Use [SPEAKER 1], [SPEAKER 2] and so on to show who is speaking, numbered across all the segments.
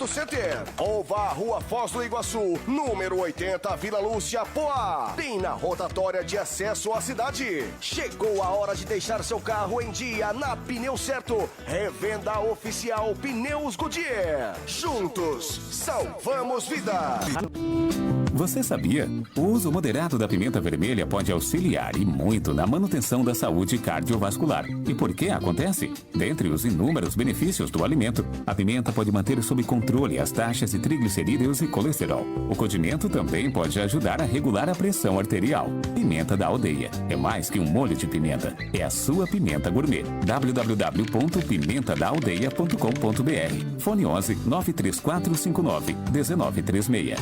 [SPEAKER 1] Center. Ou vá à Rua Foz do Iguaçu, número 80, Vila Lúcia, Poá. Bem na rotatória de acesso à cidade. Chegou a hora de deixar seu carro em dia na Pneu Certo. Revenda oficial Pneus Goodyear. Juntos, salvamos vidas.
[SPEAKER 2] Você sabia? O uso moderado da pimenta vermelha pode auxiliar e muito na manutenção da saúde cardiovascular. E por que acontece? Dentre os inúmeros benefícios do alimento, a pimenta pode manter sob controle as taxas de triglicerídeos e colesterol. O condimento também pode ajudar a regular a pressão arterial. Pimenta da Aldeia. É mais que um molho de pimenta. É a sua pimenta gourmet. www.pimentadaaldeia.com.br. Fone 11 93459 1936.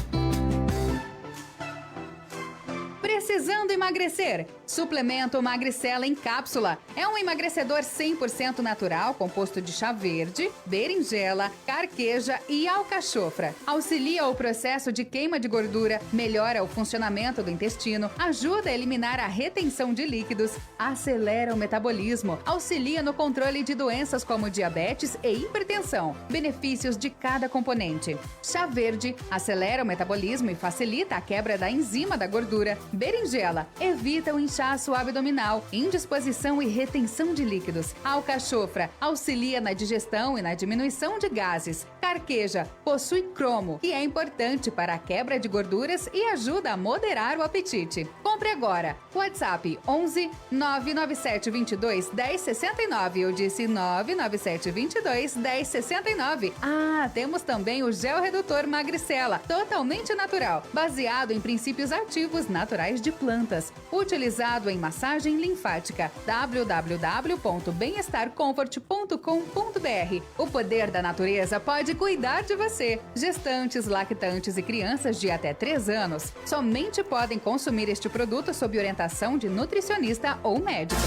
[SPEAKER 3] Precisando emagrecer? Suplemento Magricela em cápsula. É um emagrecedor 100% natural, composto de chá verde, berinjela, carqueja e alcachofra. Auxilia o processo de queima de gordura, melhora o funcionamento do intestino, ajuda a eliminar a retenção de líquidos, acelera o metabolismo, auxilia no controle de doenças como diabetes e hipertensão. Benefícios de cada componente. Chá verde acelera o metabolismo e facilita a quebra da enzima da gordura. Berinjela evita o inchaço abdominal, indisposição e retenção de líquidos. Alcachofra auxilia na digestão e na diminuição de gases. Carqueja possui cromo, que é importante para a quebra de gorduras e ajuda a moderar o apetite. Compre agora. WhatsApp 11 997 22 1069. Eu disse 997 22 1069. Ah, temos também o gel redutor Magricela, totalmente natural, baseado em princípios ativos naturais de plantas, utilizado em massagem linfática. www.bemestarcomfort.com.br. O poder da natureza pode cuidar de você. Gestantes, lactantes e crianças de até 3 anos somente podem consumir este produto sob orientação de nutricionista ou médico.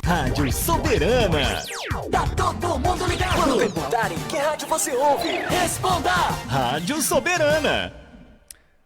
[SPEAKER 4] Rádio Soberana. Tá todo mundo ligado. Quando perguntarem que rádio você ouve, responda. Rádio Soberana.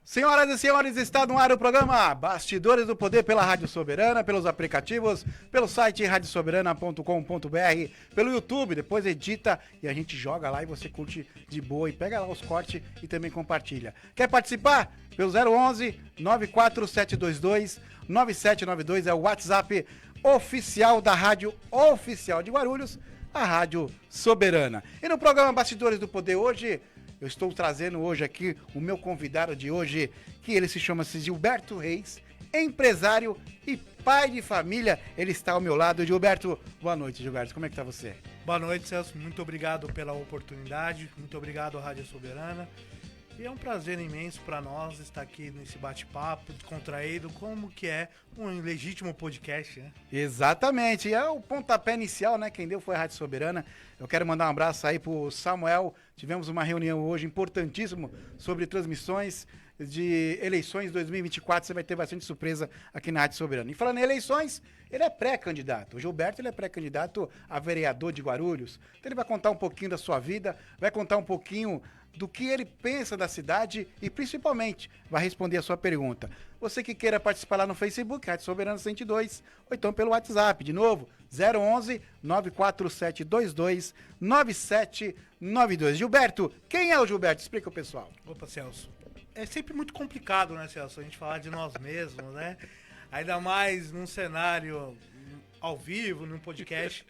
[SPEAKER 5] Senhoras e senhores, está no ar o programa Bastidores do Poder pela Rádio Soberana, pelos aplicativos, pelo site radiosoberana.com.br, pelo YouTube, depois edita e a gente joga lá e você curte de boa e pega lá os cortes e também compartilha. Quer participar? Pelo 011 94722 9792 é o WhatsApp oficial da Rádio Oficial de Guarulhos, a Rádio Soberana. E no programa Bastidores do Poder hoje, eu estou trazendo hoje aqui o meu convidado de hoje, que ele se chama Gilberto Reis, empresário e pai de família. Ele está ao meu lado. Gilberto, boa noite, Gilberto. Como é que tá você?
[SPEAKER 6] Boa noite, Celso. Muito obrigado pela oportunidade. Muito obrigado à Rádio Soberana. E é um prazer imenso para nós estar aqui nesse bate-papo descontraído, como que é um legítimo podcast, né?
[SPEAKER 5] Exatamente, é o pontapé inicial, né? Quem deu foi a Rádio Soberana. Eu quero mandar um abraço aí pro Samuel. Tivemos uma reunião hoje importantíssima sobre transmissões de eleições 2024. Você vai ter bastante surpresa aqui na Rádio Soberana. E falando em eleições, ele é pré-candidato. O Gilberto, ele é pré-candidato a vereador de Guarulhos. Então ele vai contar um pouquinho da sua vida, vai contar um pouquinho do que ele pensa da cidade e, principalmente, vai responder a sua pergunta. Você que queira participar lá no Facebook, Rádio Soberana 102, ou então pelo WhatsApp, de novo, 011 94722 9792. Gilberto, quem é o Gilberto? Explica o pessoal.
[SPEAKER 6] Opa, Celso. É sempre muito complicado, né, Celso, a gente falar de nós mesmos, né? Ainda mais num cenário ao vivo, num podcast.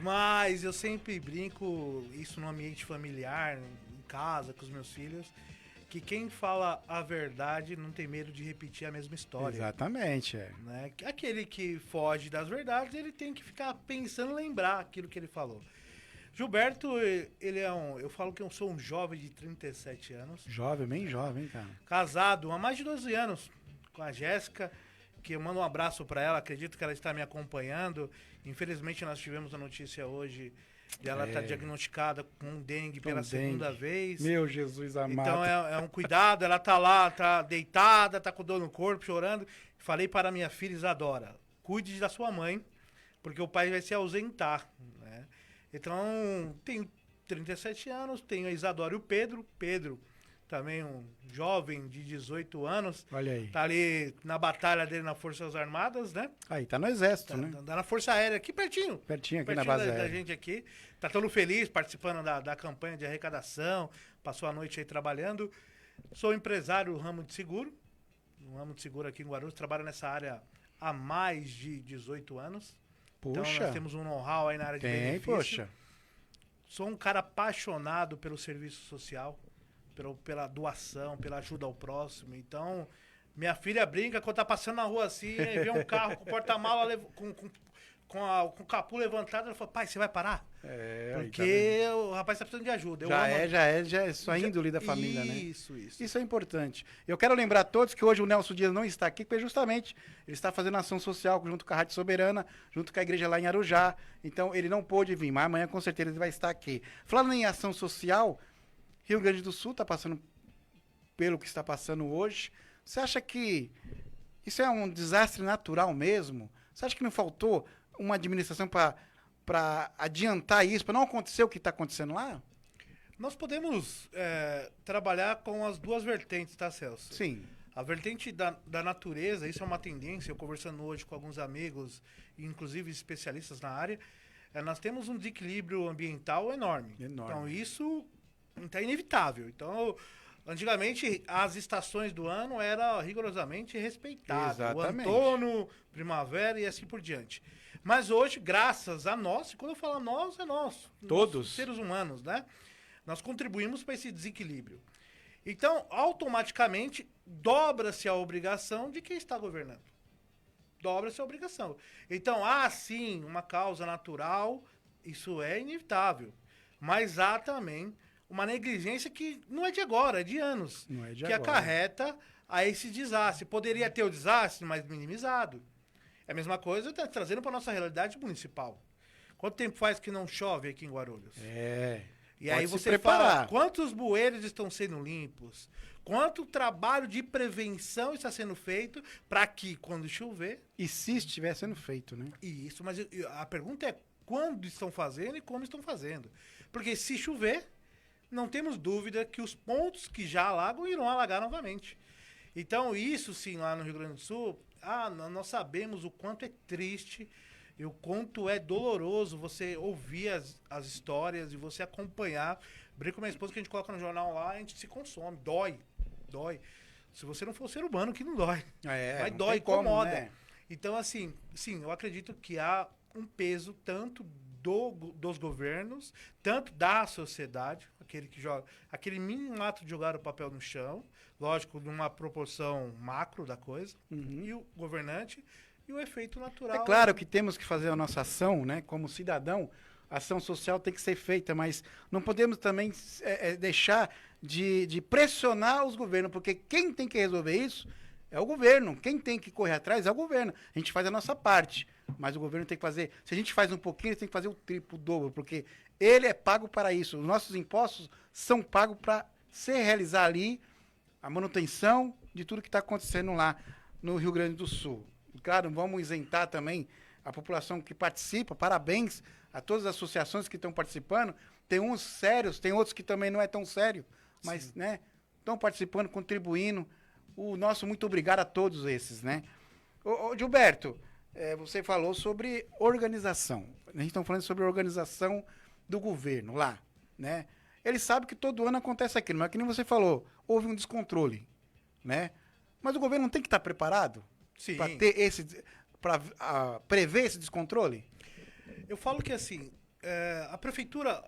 [SPEAKER 6] Mas eu sempre brinco isso no ambiente familiar, em casa, com os meus filhos, que quem fala a verdade não tem medo de repetir a mesma história.
[SPEAKER 5] Exatamente,
[SPEAKER 6] né? Aquele que foge das verdades, ele tem que ficar pensando, lembrar aquilo que ele falou. Gilberto, ele é eu falo que eu sou um jovem de 37 anos.
[SPEAKER 5] Jovem, bem jovem, cara.
[SPEAKER 6] Casado há mais de 12 anos com a Jéssica, que eu mando um abraço para ela, acredito que ela está me acompanhando. Infelizmente nós tivemos a notícia hoje de ela estar diagnosticada com dengue pela segunda vez.
[SPEAKER 5] Meu Jesus amado.
[SPEAKER 6] Então é um cuidado, ela tá lá, tá deitada, tá com dor no corpo, chorando. Falei para minha filha Isadora, cuide da sua mãe, porque o pai vai se ausentar, né? Então, tenho 37 anos, tenho a Isadora e o Pedro. Pedro, também um jovem de 18 anos.
[SPEAKER 5] Olha aí.
[SPEAKER 6] Tá ali na batalha dele nas Forças Armadas, né?
[SPEAKER 5] Aí, tá no Exército, né?
[SPEAKER 6] Tá na Força Aérea, aqui pertinho.
[SPEAKER 5] Pertinho aqui
[SPEAKER 6] pertinho
[SPEAKER 5] na base
[SPEAKER 6] da
[SPEAKER 5] aérea.
[SPEAKER 6] gente aqui. Tá todo feliz, participando da campanha de arrecadação passou a noite aí trabalhando. Sou empresário do ramo de seguro. No ramo de seguro aqui em Guarulhos, trabalho nessa área há mais de 18 anos.
[SPEAKER 5] Puxa.
[SPEAKER 6] Então nós temos um know-how aí na área de benefício.
[SPEAKER 5] Poxa.
[SPEAKER 6] Sou um cara apaixonado pelo serviço social, pela doação, pela ajuda ao próximo. Então, minha filha brinca quando tá passando na rua assim, e vê um carro com o porta-mala com o capô levantado, ela fala, pai, você vai parar? Porque o rapaz tá precisando de ajuda.
[SPEAKER 5] Já é só a índole da família, né?
[SPEAKER 6] Isso.
[SPEAKER 5] Isso é importante. Eu quero lembrar a todos que hoje o Nelson Dias não está aqui, porque justamente ele está fazendo ação social junto com a Rádio Soberana, junto com a igreja lá em Arujá. Então ele não pôde vir, mas amanhã com certeza ele vai estar aqui. Falando em ação social, Rio Grande do Sul está passando pelo que está passando hoje. Você acha que isso é um desastre natural mesmo? Você acha que não faltou uma administração para adiantar isso, para não acontecer o que está acontecendo lá?
[SPEAKER 6] Nós podemos trabalhar com as duas vertentes, tá, Celso?
[SPEAKER 5] Sim.
[SPEAKER 6] A vertente da natureza, isso é uma tendência, eu conversando hoje com alguns amigos, inclusive especialistas na área, nós temos um desequilíbrio ambiental enorme. Então isso é inevitável. Então, antigamente, as estações do ano eram rigorosamente respeitadas.
[SPEAKER 5] Exatamente.
[SPEAKER 6] O outono, primavera e assim por diante. Mas hoje, graças a nós, e quando eu falo nós, é nós.
[SPEAKER 5] Todos.
[SPEAKER 6] Nós, seres humanos, né? Nós contribuímos para esse desequilíbrio. Então, automaticamente, dobra-se a obrigação de quem está governando. Dobra-se a obrigação. Então, há sim uma causa natural, isso é inevitável. Mas há também uma negligência que não é de agora, é de anos.
[SPEAKER 5] Não é de
[SPEAKER 6] que
[SPEAKER 5] agora.
[SPEAKER 6] acarreta a esse desastre. Poderia ter o desastre, mas minimizado. É a mesma coisa trazendo para a nossa realidade municipal. Quanto tempo faz que não chove aqui em Guarulhos? E aí você fala, quantos bueiros estão sendo limpos? Quanto trabalho de prevenção está sendo feito para que, quando chover...
[SPEAKER 5] E se estiver sendo feito, né?
[SPEAKER 6] Isso, mas a pergunta é quando estão fazendo e como estão fazendo. Porque se chover, não temos dúvida que os pontos que já alagam irão alagar novamente. Então, isso sim, lá no Rio Grande do Sul, nós sabemos o quanto é triste e o quanto é doloroso você ouvir as histórias e você acompanhar. Brinco com minha esposa que a gente coloca no jornal lá, a gente se consome, dói. Se você não for ser humano, que não dói. Mas dói, incomoda. Né? Então, assim, sim, eu acredito que há um peso tanto dos governos, tanto da sociedade, aquele que joga, aquele mínimo ato de jogar o papel no chão, lógico, numa proporção macro da coisa, e o governante e o efeito natural.
[SPEAKER 5] É claro que temos que fazer a nossa ação, né? Como cidadão, a ação social tem que ser feita, mas não podemos também deixar de pressionar os governos, porque quem tem que resolver isso é o governo. Quem tem que correr atrás é o governo. A gente faz a nossa parte, mas o governo tem que fazer... Se a gente faz um pouquinho, ele tem que fazer o triplo, o dobro, porque ele é pago para isso. Os nossos impostos são pagos para se realizar ali a manutenção de tudo que está acontecendo lá no Rio Grande do Sul. Claro, vamos isentar também a população que participa. Parabéns a todas as associações que estão participando. Tem uns sérios, tem outros que também não é tão sério, mas né, estão participando, contribuindo. O nosso muito obrigado a todos esses, né? Ô Gilberto, você falou sobre organização. A gente está falando sobre a organização do governo lá, né? Ele sabe que todo ano acontece aquilo, mas que nem você falou, houve um descontrole, né? Mas o governo não tem que estar preparado para ter para prever esse descontrole?
[SPEAKER 6] Eu falo que assim, a prefeitura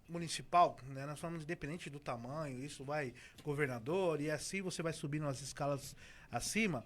[SPEAKER 6] municipal, né, nós falamos independente do tamanho, isso vai governador e assim você vai subindo as escalas acima,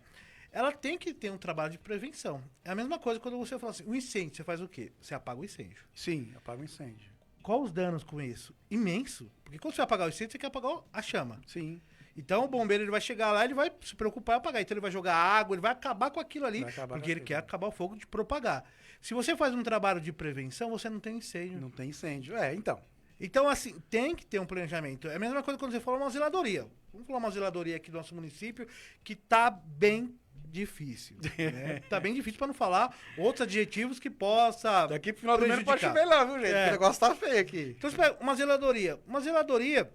[SPEAKER 6] ela tem que ter um trabalho de prevenção. É a mesma coisa quando você fala assim, o incêndio, você faz o quê? Você apaga o incêndio.
[SPEAKER 5] Sim, apaga o incêndio.
[SPEAKER 6] Qual os danos com isso? Imenso. Porque quando você vai apagar o incêndio, você quer apagar a chama.
[SPEAKER 5] Sim.
[SPEAKER 6] Então o bombeiro ele vai chegar lá, ele vai se preocupar em apagar. Então ele vai jogar água, ele vai acabar com aquilo ali, porque ele quer acabar o fogo de propagar. Se você faz um trabalho de prevenção, você não tem incêndio.
[SPEAKER 5] Não tem incêndio, então.
[SPEAKER 6] Então, assim, tem que ter um planejamento. É a mesma coisa quando você fala uma zeladoria. Vamos falar uma zeladoria aqui do nosso município que tá bem difícil. Né? Tá bem difícil para não falar outros adjetivos que possa
[SPEAKER 5] daqui pro final do mês não pode chover lá, viu, gente? O negócio tá feio aqui.
[SPEAKER 6] Então, você pega uma zeladoria. Uma zeladoria,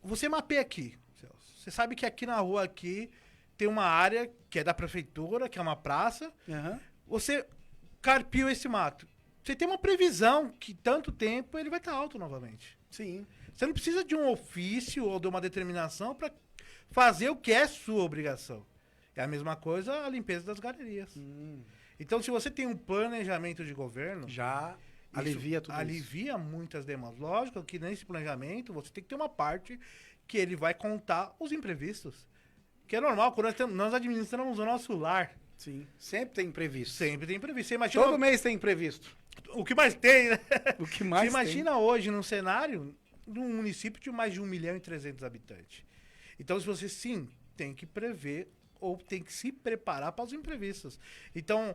[SPEAKER 6] você mapeia aqui. Você sabe que aqui na rua aqui tem uma área que é da prefeitura, que é uma praça. Você carpiu esse mato. Você tem uma previsão que tanto tempo ele vai estar alto novamente.
[SPEAKER 5] Sim.
[SPEAKER 6] Você não precisa de um ofício ou de uma determinação para fazer o que é sua obrigação. É a mesma coisa a limpeza das galerias. Então, se você tem um planejamento de governo...
[SPEAKER 5] Já alivia tudo
[SPEAKER 6] alivia muitas demandas. Lógico que nesse planejamento você tem que ter uma parte que ele vai contar os imprevistos. Que é normal, quando nós administramos o nosso lar.
[SPEAKER 5] Sim, sempre tem imprevisto.
[SPEAKER 6] Sempre tem imprevisto. Você imagina...
[SPEAKER 5] Todo mês tem imprevisto.
[SPEAKER 6] O que mais tem, né?
[SPEAKER 5] O que mais
[SPEAKER 6] Você imagina hoje num cenário de um município de mais de 1.300.000 habitantes. Então, se você, sim, tem que prever ou tem que se preparar para os imprevistos. Então,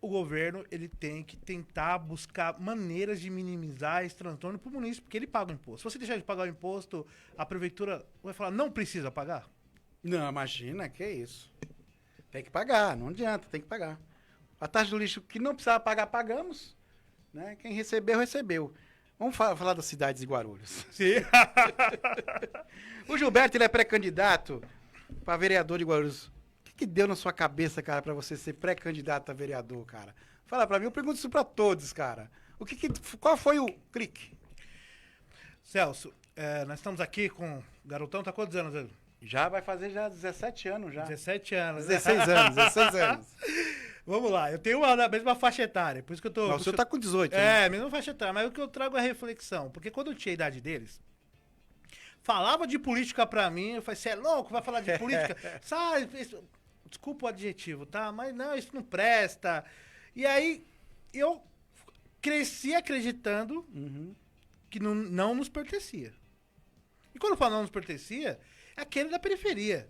[SPEAKER 6] o governo ele tem que tentar buscar maneiras de minimizar esse transtorno para o município, porque ele paga o imposto. Se você deixar de pagar o imposto, a prefeitura vai falar, não precisa pagar?
[SPEAKER 5] Não, imagina, que isso. Tem que pagar, não adianta, tem que pagar. A taxa do lixo que não precisava pagar, pagamos. Né? Quem recebeu, recebeu. Vamos falar das cidades de Guarulhos.
[SPEAKER 6] Sim.
[SPEAKER 5] O Gilberto, ele é pré-candidato para vereador de Guarulhos. O que deu na sua cabeça, cara, para você ser pré-candidato a vereador, cara? Fala para mim, eu pergunto isso para todos, cara. Qual foi o clique?
[SPEAKER 6] Celso, nós estamos aqui com o garotão, tá quantos anos?
[SPEAKER 5] Já vai fazer 17 anos já.
[SPEAKER 6] 17 anos.
[SPEAKER 5] 16 anos, 16 anos.
[SPEAKER 6] Vamos lá, eu tenho a mesma faixa etária, por isso que eu tô...
[SPEAKER 5] Não, o senhor tá com 18,
[SPEAKER 6] né? Mesma faixa etária, mas o que eu trago é reflexão, porque quando eu tinha a idade deles, falava de política pra mim, eu falei, você é louco, vai falar de política? Sabe, desculpa o adjetivo, tá? Mas não, isso não presta. E aí, eu cresci acreditando que não nos pertencia. E quando eu falo não nos pertencia, é aquele da periferia.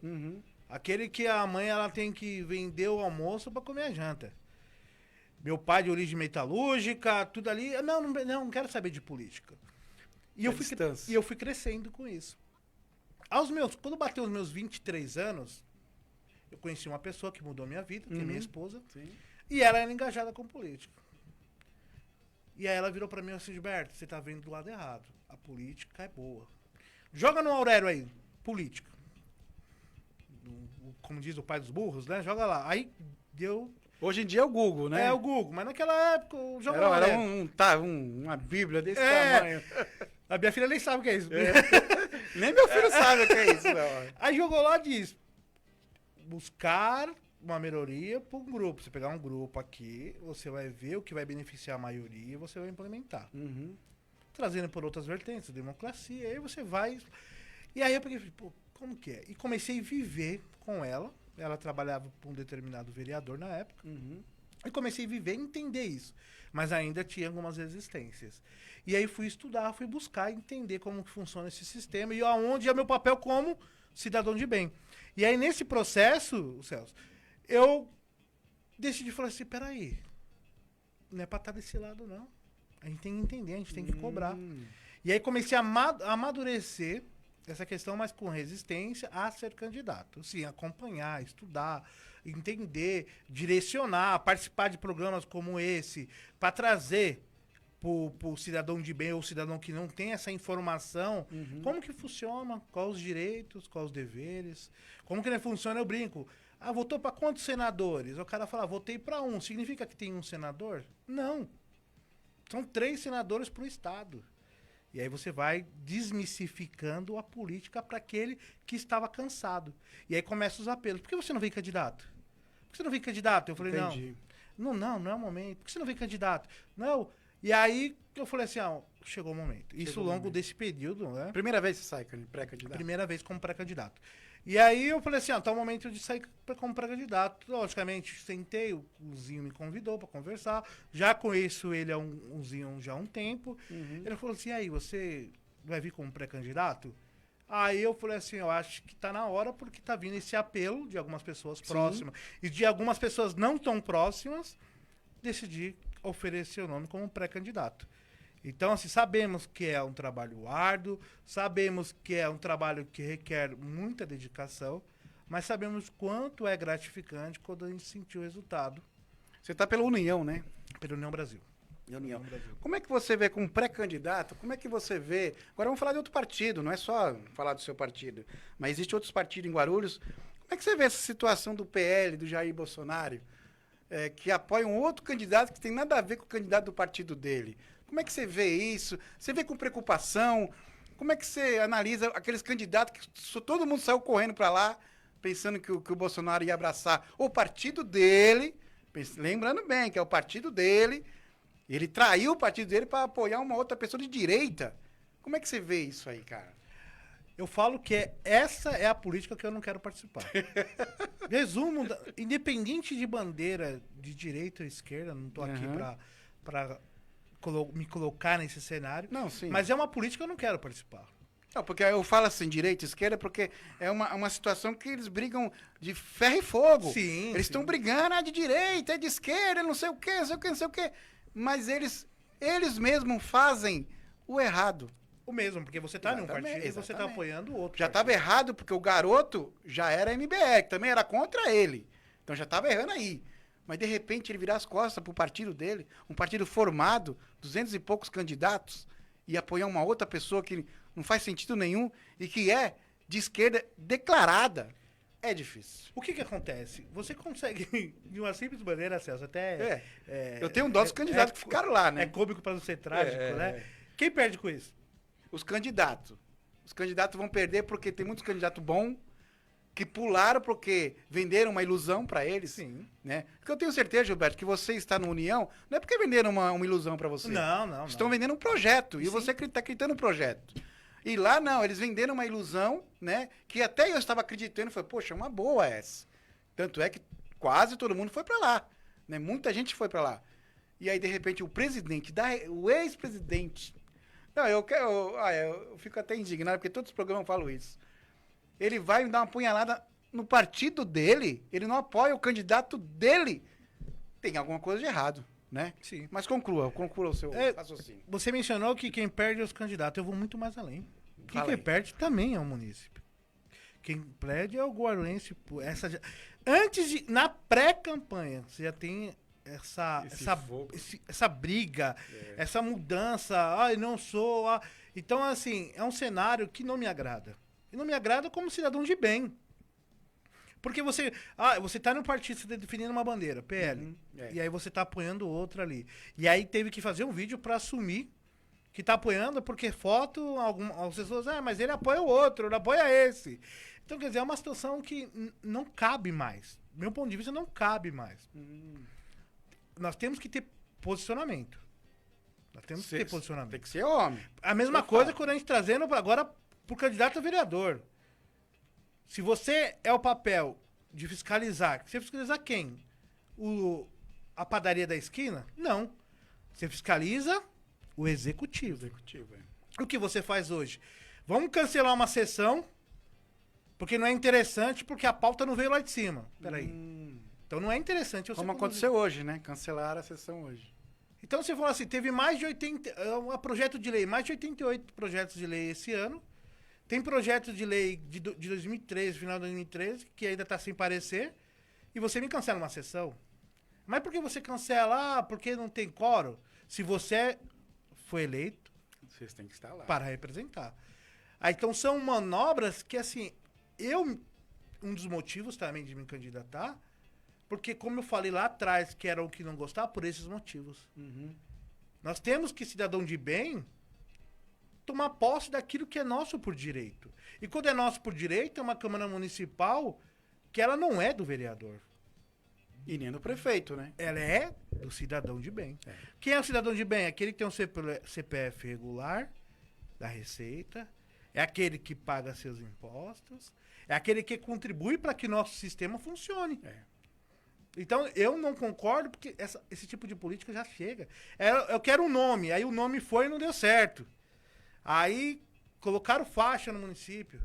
[SPEAKER 6] Aquele que a mãe ela tem que vender o almoço para comer a janta. Meu pai de origem metalúrgica, tudo ali. Não quero saber de política. E eu fui crescendo com isso. Quando bateu os meus 23 anos, eu conheci uma pessoa que mudou minha vida, que é minha esposa. Sim. E ela era engajada com política. E aí ela virou para mim assim, Gilberto, você tá vendo do lado errado. A política é boa. Joga no Aurélio aí, política. Como diz o pai dos burros, né? Joga lá. Aí deu...
[SPEAKER 5] Hoje em dia é o Google, né?
[SPEAKER 6] É o Google, mas naquela época... Era
[SPEAKER 5] uma bíblia desse tamanho.
[SPEAKER 6] A minha filha nem sabe o que é isso.
[SPEAKER 5] Nem meu filho sabe o que é isso, não.
[SPEAKER 6] Aí jogou lá e diz... Buscar uma melhoria para um grupo. Você pegar um grupo aqui, você vai ver o que vai beneficiar a maioria e você vai implementar. Trazendo por outras vertentes, democracia, aí você vai... E aí eu peguei e falei, pô, como que é? E comecei a viver com ela. Ela trabalhava para um determinado vereador na época. E comecei a viver e entender isso. Mas ainda tinha algumas resistências. E aí fui estudar, fui buscar entender como que funciona esse sistema e aonde é meu papel como cidadão de bem. E aí nesse processo, Celso, eu decidi falar assim, peraí, não é para estar desse lado não. A gente tem que entender, a gente tem que cobrar. E aí comecei a amadurecer essa questão, mas com resistência a ser candidato. Sim, acompanhar, estudar, entender, direcionar, participar de programas como esse, para trazer para o cidadão de bem ou cidadão que não tem essa informação, como que funciona, quais os direitos, quais os deveres, como que não funciona, eu brinco. Votou para quantos senadores? O cara fala, votei para um. Significa que tem um senador? Não. São 3 senadores para o estado. E aí você vai desmistificando a política para aquele que estava cansado. E aí começam os apelos. Por que você não vem candidato? Por que você não vem candidato? Eu falei,
[SPEAKER 5] Entendi.
[SPEAKER 6] não é o momento. Por que você não vem candidato? Não. E aí eu falei assim, chegou o momento. Isso ao longo desse período, né?
[SPEAKER 5] Primeira vez que você sai pré-candidato?
[SPEAKER 6] Primeira vez como pré-candidato. E aí eu falei assim, tá o momento de sair como pré-candidato. Logicamente, sentei, o Zinho me convidou para conversar. Já conheço ele há um Zinho já há um tempo. Ele falou assim, aí, você vai vir como pré-candidato? Aí eu falei assim, eu acho que tá na hora, porque tá vindo esse apelo de algumas pessoas próximas. E de algumas pessoas não tão próximas, decidi oferecer o nome como pré-candidato. Então, assim, sabemos que é um trabalho árduo, sabemos que é um trabalho que requer muita dedicação, mas sabemos quanto é gratificante quando a gente sentir o resultado.
[SPEAKER 5] Você está pela União, né?
[SPEAKER 6] Pela União Brasil.
[SPEAKER 5] União Brasil. Como é que você vê como pré-candidato? Como é que você vê... Agora vamos falar de outro partido, não é só falar do seu partido, mas existe outros partidos em Guarulhos. Como é que você vê essa situação do PL, do Jair Bolsonaro, que apoia um outro candidato que tem nada a ver com o candidato do partido dele? Como é que você vê isso? Você vê com preocupação? Como é que você analisa aqueles candidatos que todo mundo saiu correndo para lá, pensando que o Bolsonaro ia abraçar o partido dele, lembrando bem que é o partido dele, ele traiu o partido dele para apoiar uma outra pessoa de direita. Como é que você vê isso aí, cara?
[SPEAKER 6] Eu falo que essa é a política que eu não quero participar. Resumo, independente de bandeira de direita ou esquerda, não tô aqui para me colocar nesse cenário.
[SPEAKER 5] Não, sim.
[SPEAKER 6] Mas é uma política que eu não quero participar.
[SPEAKER 5] Não, porque eu falo assim, direita e esquerda, porque é uma situação que eles brigam de ferro e fogo.
[SPEAKER 6] Sim.
[SPEAKER 5] Eles estão brigando, de direita, de esquerda, não sei o quê, não sei o quê, não sei o quê. Mas eles mesmos fazem o errado.
[SPEAKER 6] O mesmo, porque você tá num partido e você tá apoiando o outro.
[SPEAKER 5] Já estava errado porque o garoto já era MBL, que também era contra ele. Então já estava errando aí. Mas de repente ele virar as costas pro partido dele, um partido formado, 200 e poucos candidatos, e apoiar uma outra pessoa que não faz sentido nenhum e que é de esquerda declarada. É difícil.
[SPEAKER 6] O que acontece? Você consegue, de uma simples maneira, Celso, até...
[SPEAKER 5] eu tenho um dó dos candidatos que ficaram lá, né?
[SPEAKER 6] É cômico para não ser trágico, né? Quem perde com isso?
[SPEAKER 5] Os candidatos. Os candidatos vão perder porque tem muitos candidatos bons que pularam porque venderam uma ilusão para eles.
[SPEAKER 6] Sim.
[SPEAKER 5] Né? Porque eu tenho certeza, Gilberto, que você está no União, não é porque venderam uma ilusão para você.
[SPEAKER 6] Não.
[SPEAKER 5] Estão vendendo um projeto e
[SPEAKER 6] Sim.
[SPEAKER 5] você está acreditando no projeto. E lá não, eles venderam uma ilusão, né? Que até eu estava acreditando, falei, poxa, é uma boa essa. Tanto é que quase todo mundo foi para lá, né? Muita gente foi para lá. E aí de repente o presidente, o ex-presidente, não, eu fico até indignado porque todos os programas falam isso. Ele vai me dar uma punhalada no partido dele, ele não apoia o candidato dele. Tem alguma coisa de errado, né?
[SPEAKER 6] Sim.
[SPEAKER 5] Mas conclua o seu raciocínio.
[SPEAKER 6] Você mencionou que quem perde é os candidatos. Eu vou muito mais além. Quem perde também é o munícipe. Quem perde é o guarulhense. Na pré-campanha, você já tem essa briga, essa mudança. Não sou. Então, assim, é um cenário que não me agrada. E não me agrada como cidadão de bem. Porque você tá no partido, você tá definindo uma bandeira, PL. E aí você tá apoiando outra ali. E aí teve que fazer um vídeo pra assumir que tá apoiando, porque foto, algumas pessoas, mas ele apoia o outro, ele apoia esse. Então, quer dizer, é uma situação que não cabe mais. Do meu ponto de vista, não cabe mais. Nós temos que ter posicionamento.
[SPEAKER 5] Tem que ser homem.
[SPEAKER 6] A mesma coisa quando a gente trazendo agora pro candidato a vereador. Se você é o papel de fiscalizar, você fiscaliza quem? A padaria da esquina? Não. Você fiscaliza o executivo. O que você faz hoje? Vamos cancelar uma sessão porque não é interessante, porque a pauta não veio lá de cima. Peraí. Então não é interessante.
[SPEAKER 5] Como aconteceu hoje, né? Cancelaram a sessão hoje.
[SPEAKER 6] Então você falou assim, teve mais de projeto de lei, mais de 88 projetos de lei esse ano. Tem projeto de lei de 2013, final de 2013, que ainda está sem parecer, e você me cancela uma sessão. Mas por que você cancela? Porque não tem quórum? Se você foi eleito,
[SPEAKER 5] vocês têm que estar lá
[SPEAKER 6] para representar. Então são manobras que, assim, um dos motivos também de me candidatar, porque como eu falei lá atrás, que era o que não gostava, por esses motivos. Nós temos que, cidadão de bem, tomar posse daquilo que é nosso por direito. E quando é nosso por direito, é uma Câmara Municipal que ela não é do vereador.
[SPEAKER 5] E nem do prefeito, né?
[SPEAKER 6] Ela é do cidadão de bem. Quem é o cidadão de bem? É aquele que tem um CPF regular, da Receita, é aquele que paga seus impostos, é aquele que contribui para que nosso sistema funcione. Então, eu não concordo, porque esse tipo de política já chega. Eu quero um nome, aí o nome foi e não deu certo. Aí, colocaram faixa no município.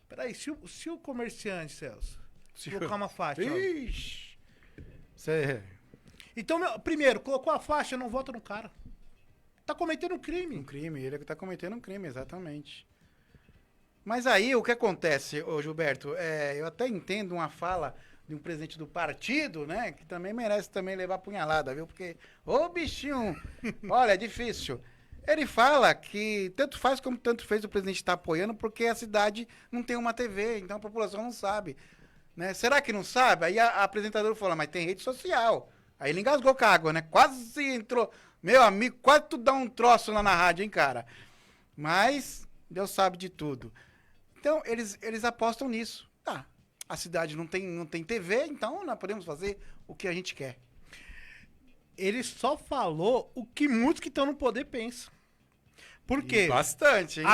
[SPEAKER 6] Peraí, se o comerciante, Celso, colocar uma faixa...
[SPEAKER 5] Ixi!
[SPEAKER 6] Então, primeiro, colocou a faixa, não vota no cara. Tá cometendo um crime.
[SPEAKER 5] Um crime, ele tá cometendo um crime, exatamente. Mas aí, o que acontece, ô Gilberto, eu até entendo uma fala de um presidente do partido, né, que também merece também levar punhalada, viu? Porque, ô bichinho, olha, é difícil. Ele fala que tanto faz como tanto fez o presidente estar apoiando, porque a cidade não tem uma TV, então a população não sabe. Né? Será que não sabe? Aí a apresentadora falou, mas tem rede social. Aí ele engasgou com a água, né? Quase entrou. Meu amigo, quase tu dá um troço lá na rádio, hein, cara? Mas Deus sabe de tudo. Então, eles apostam nisso. Tá, a cidade não tem TV, então nós podemos fazer o que a gente quer.
[SPEAKER 6] Ele só falou o que muitos que estão no poder pensam. Por quê?
[SPEAKER 5] Bastante, hein?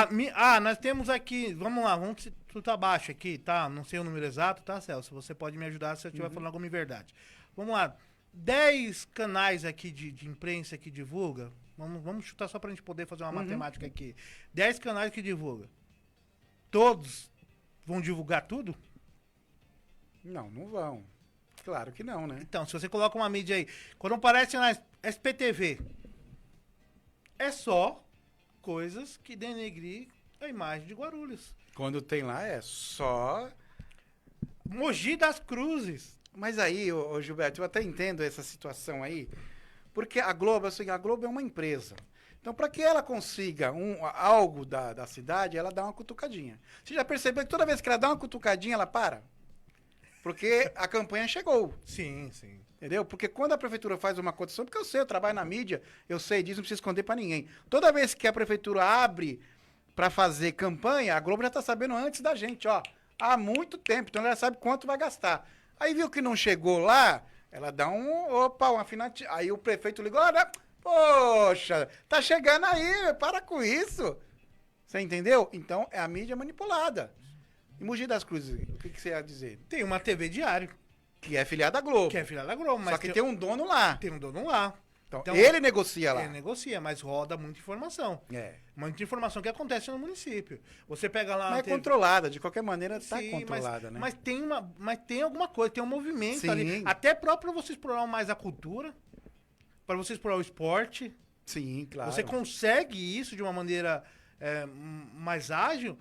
[SPEAKER 6] Nós temos aqui, vamos lá, vamos chutar baixo aqui, tá? Não sei o número exato, tá, Celso? Você pode me ajudar se eu estiver falando alguma verdade. Vamos lá, 10 canais aqui de imprensa que divulga, vamos chutar só pra gente poder fazer uma matemática aqui. 10 canais que divulga. Todos vão divulgar tudo?
[SPEAKER 5] Não vão. Claro que não, né?
[SPEAKER 6] Então, se você coloca uma mídia aí, quando aparece na SPTV, é só coisas que denegrir a imagem de Guarulhos.
[SPEAKER 5] Quando tem lá é só...
[SPEAKER 6] Mogi das Cruzes.
[SPEAKER 5] Mas aí, ô Gilberto, eu até entendo essa situação aí, porque a Globo, assim, a Globo é uma empresa. Então, para que ela consiga algo da cidade, ela dá uma cutucadinha. Você já percebeu que toda vez que ela dá uma cutucadinha, ela para? Porque a campanha chegou.
[SPEAKER 6] Sim, sim.
[SPEAKER 5] Entendeu? Porque quando a prefeitura faz uma condição, porque eu trabalho na mídia, eu sei disso, não preciso esconder para ninguém. Toda vez que a prefeitura abre para fazer campanha, a Globo já tá sabendo antes da gente, ó. Há muito tempo, então ela já sabe quanto vai gastar. Aí viu que não chegou lá, ela dá uma afinante. Aí o prefeito ligou, olha, poxa, tá chegando aí, para com isso. Você entendeu? Então é a mídia manipulada. E Mogi das Cruzes, o que você ia dizer?
[SPEAKER 6] Tem uma TV Diário.
[SPEAKER 5] Que é filiada da Globo.
[SPEAKER 6] Que é filha da Globo, mas
[SPEAKER 5] Só que tem um dono lá.
[SPEAKER 6] tem um dono lá.
[SPEAKER 5] Então, ele negocia lá.
[SPEAKER 6] Ele negocia, mas roda muita informação.
[SPEAKER 5] É.
[SPEAKER 6] Muita informação que acontece no município. Você pega lá...
[SPEAKER 5] Mas é controlada, de qualquer maneira tá
[SPEAKER 6] Sim,
[SPEAKER 5] controlada, né?
[SPEAKER 6] Mas tem alguma coisa, tem um movimento
[SPEAKER 5] Sim.
[SPEAKER 6] ali. Até próprio pra você explorar mais a cultura, para você explorar o esporte.
[SPEAKER 5] Sim, claro.
[SPEAKER 6] Você consegue isso de uma maneira mais ágil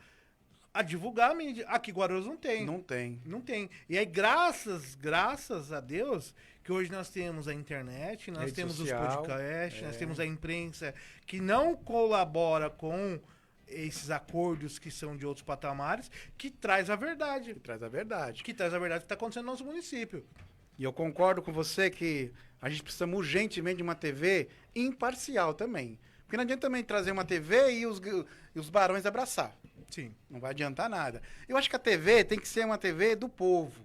[SPEAKER 6] a divulgar a mídia. Aqui Guarulhos não tem.
[SPEAKER 5] Não tem.
[SPEAKER 6] Não tem. E aí, graças a Deus, que hoje nós temos a internet, nós
[SPEAKER 5] Rede
[SPEAKER 6] temos
[SPEAKER 5] social,
[SPEAKER 6] os podcasts, nós temos a imprensa que não colabora com esses acordos que são de outros patamares, que traz a verdade.
[SPEAKER 5] Que traz a verdade.
[SPEAKER 6] Que traz a verdade que está acontecendo no nosso município.
[SPEAKER 5] E eu concordo com você que a gente precisa urgentemente de uma TV imparcial também. Porque não adianta também trazer uma TV e os barões abraçar.
[SPEAKER 6] Sim.
[SPEAKER 5] Não vai adiantar nada. Eu acho que a TV tem que ser uma TV do povo.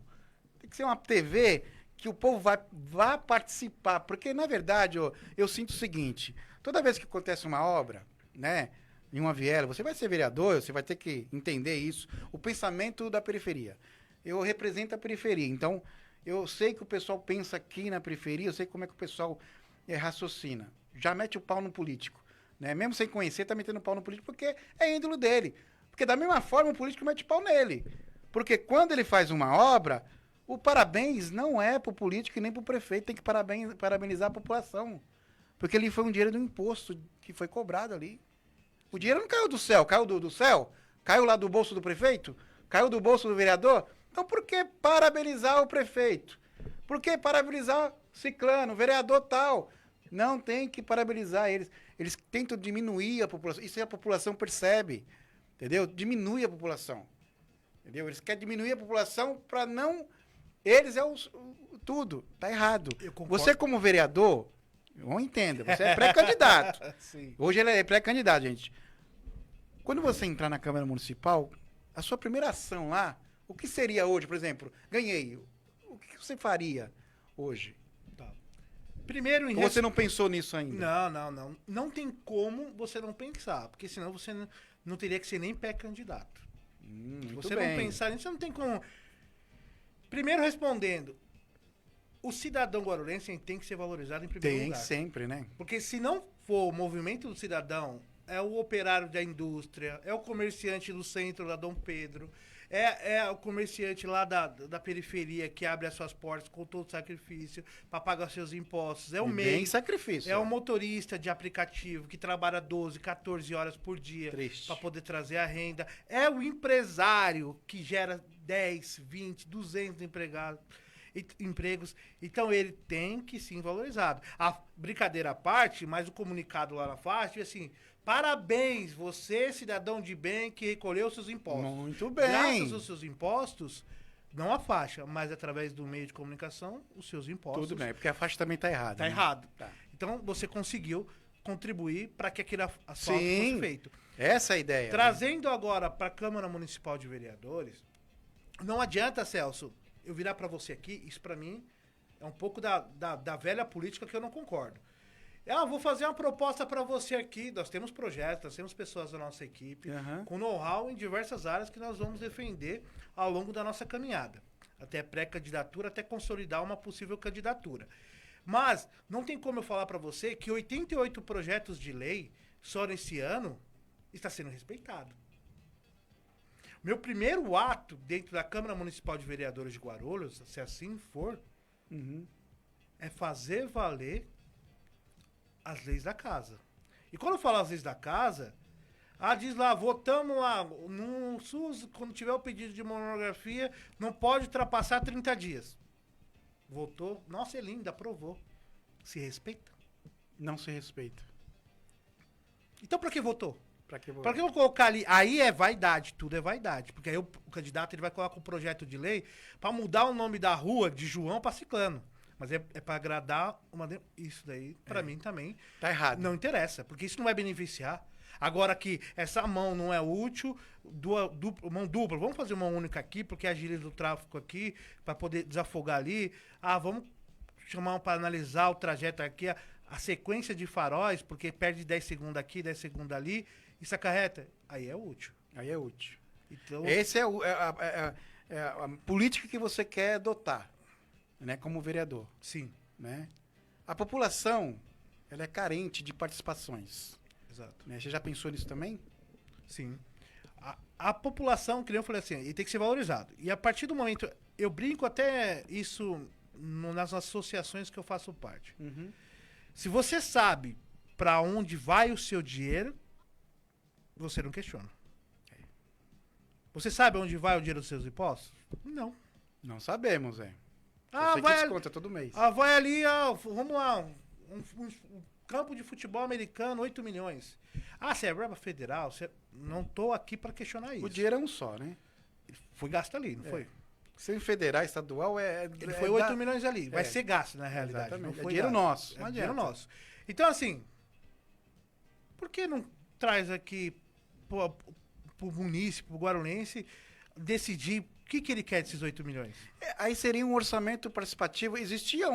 [SPEAKER 5] Tem que ser uma TV que o povo vá participar. Porque, na verdade, eu sinto o seguinte. Toda vez que acontece uma obra, né, em uma viela, você vai ser vereador, você vai ter que entender isso. O pensamento da periferia. Eu represento a periferia. Então, eu sei que o pessoal pensa aqui na periferia, eu sei como é que o pessoal raciocina. Já mete o pau no político. Né? Mesmo sem conhecer, tá metendo o pau no político porque é índolo dele. Porque da mesma forma o político mete pau nele. Porque quando ele faz uma obra, o parabéns não é pro político e nem pro prefeito, tem que parabenizar a população. Porque ali foi um dinheiro do imposto que foi cobrado ali. O dinheiro não caiu do céu, caiu do céu? Caiu lá do bolso do prefeito? Caiu do bolso do vereador? Então por que parabenizar o prefeito? Por que parabenizar ciclano, vereador tal? Não tem que parabenizar eles. Eles tentam diminuir a população. Isso aí a população percebe. Entendeu? Diminui a população. Entendeu? Eles querem diminuir a população para não... Eles é tudo. Tá errado. Você como vereador, não entenda, você é pré-candidato. Hoje ele é pré-candidato, gente. Quando você entrar na Câmara Municipal, a sua primeira ação lá, o que seria hoje, por exemplo? Ganhei. O que você faria hoje?
[SPEAKER 6] Tá. Primeiro,
[SPEAKER 5] Ou você não pensou nisso ainda?
[SPEAKER 6] Não. Não tem como você não pensar, porque senão você não teria que ser nem pré-candidato. Se você não pensar nisso, você não tem como. Primeiro respondendo, o cidadão guarulhense tem que ser valorizado em primeiro lugar.
[SPEAKER 5] Tem sempre, né?
[SPEAKER 6] Porque se não for o movimento do cidadão, é o operário da indústria, é o comerciante do centro da Dom Pedro, é o comerciante lá da periferia que abre as suas portas com todo sacrifício para pagar seus impostos. É o MEI.
[SPEAKER 5] Bem sacrifício.
[SPEAKER 6] É o motorista de aplicativo que trabalha 12, 14 horas por dia para poder trazer a renda. É o empresário que gera 10, 20, 200 empregos. Então ele tem que ser valorizado. A brincadeira à parte, mas o comunicado lá na faixa, assim, parabéns, você, cidadão de bem, que recolheu seus impostos.
[SPEAKER 5] Muito bem.
[SPEAKER 6] Graças aos seus impostos, não a faixa, mas através do meio de comunicação, os seus impostos.
[SPEAKER 5] Tudo bem, porque a faixa também está errada.
[SPEAKER 6] Está
[SPEAKER 5] né?
[SPEAKER 6] errado.
[SPEAKER 5] Tá.
[SPEAKER 6] Então você conseguiu contribuir para que aquele asfalto fosse feito.
[SPEAKER 5] Essa é a ideia.
[SPEAKER 6] Trazendo agora para a Câmara Municipal de Vereadores, não adianta, Celso, eu virar para você aqui, isso para mim é um pouco da velha política que eu não concordo. Vou fazer uma proposta para você aqui. Nós temos projetos, nós temos pessoas da nossa equipe com know-how em diversas áreas que nós vamos defender ao longo da nossa caminhada. Até pré-candidatura, até consolidar uma possível candidatura. Mas não tem como eu falar para você que 88 projetos de lei só nesse ano está sendo respeitado. Meu primeiro ato dentro da Câmara Municipal de Vereadores de Guarulhos, se assim for, é fazer valer as leis da casa. E quando eu falo as leis da casa, diz lá, votamos lá, no SUS, quando tiver o pedido de monografia, não pode ultrapassar 30 dias. Votou, nossa, é linda, aprovou. Se respeita?
[SPEAKER 5] Não se respeita.
[SPEAKER 6] Então pra que votou?
[SPEAKER 5] Pra que
[SPEAKER 6] Pra que eu colocar ali? Aí é vaidade, tudo é vaidade. Porque aí o candidato ele vai colocar um projeto de lei pra mudar o nome da rua de João pra Ciclano. Mas é pra agradar uma... Isso daí, pra mim também...
[SPEAKER 5] Tá errado.
[SPEAKER 6] Não interessa, porque isso não vai beneficiar. Agora que essa mão não é útil, mão dupla, vamos fazer uma única aqui, porque agiliza o tráfego aqui, pra poder desafogar ali. Vamos chamar para analisar o trajeto aqui, a sequência de faróis, porque perde 10 segundos aqui, 10 segundos ali, isso acarreta. Aí é útil.
[SPEAKER 5] Aí é útil.
[SPEAKER 6] Então,
[SPEAKER 5] Essa é a política que você quer adotar, né, como vereador.
[SPEAKER 6] sim,
[SPEAKER 5] Né? A população, ela é carente de participações.
[SPEAKER 6] exato.
[SPEAKER 5] Né? Você já pensou nisso também?
[SPEAKER 6] Sim. A população, que nem eu falei assim, ele tem que ser valorizado. E a partir do momento, eu brinco até isso nas associações que eu faço parte. Se você sabe para onde vai o seu dinheiro, você não questiona. Você sabe onde vai o dinheiro dos seus impostos? Não.
[SPEAKER 5] Não sabemos, é.
[SPEAKER 6] Ah,
[SPEAKER 5] Você que
[SPEAKER 6] vai,
[SPEAKER 5] desconta todo mês.
[SPEAKER 6] vai ali, vamos lá, um campo de futebol americano, 8 milhões. Você é verba federal? Não tô aqui para questionar isso.
[SPEAKER 5] O dinheiro é um só, né?
[SPEAKER 6] Foi gasto ali, não foi?
[SPEAKER 5] Sem federal, estadual,
[SPEAKER 6] Ele foi 8 milhões ali. Vai ser gasto, na realidade.
[SPEAKER 5] Exatamente.
[SPEAKER 6] Não
[SPEAKER 5] É
[SPEAKER 6] foi
[SPEAKER 5] dinheiro
[SPEAKER 6] gasto.
[SPEAKER 5] nosso, não
[SPEAKER 6] É dinheiro
[SPEAKER 5] adianta.
[SPEAKER 6] nosso. Então, assim, por que não traz aqui pro munícipe, pro guarulhense, decidir o que ele quer desses 8 milhões?
[SPEAKER 5] Aí seria um orçamento participativo. Existia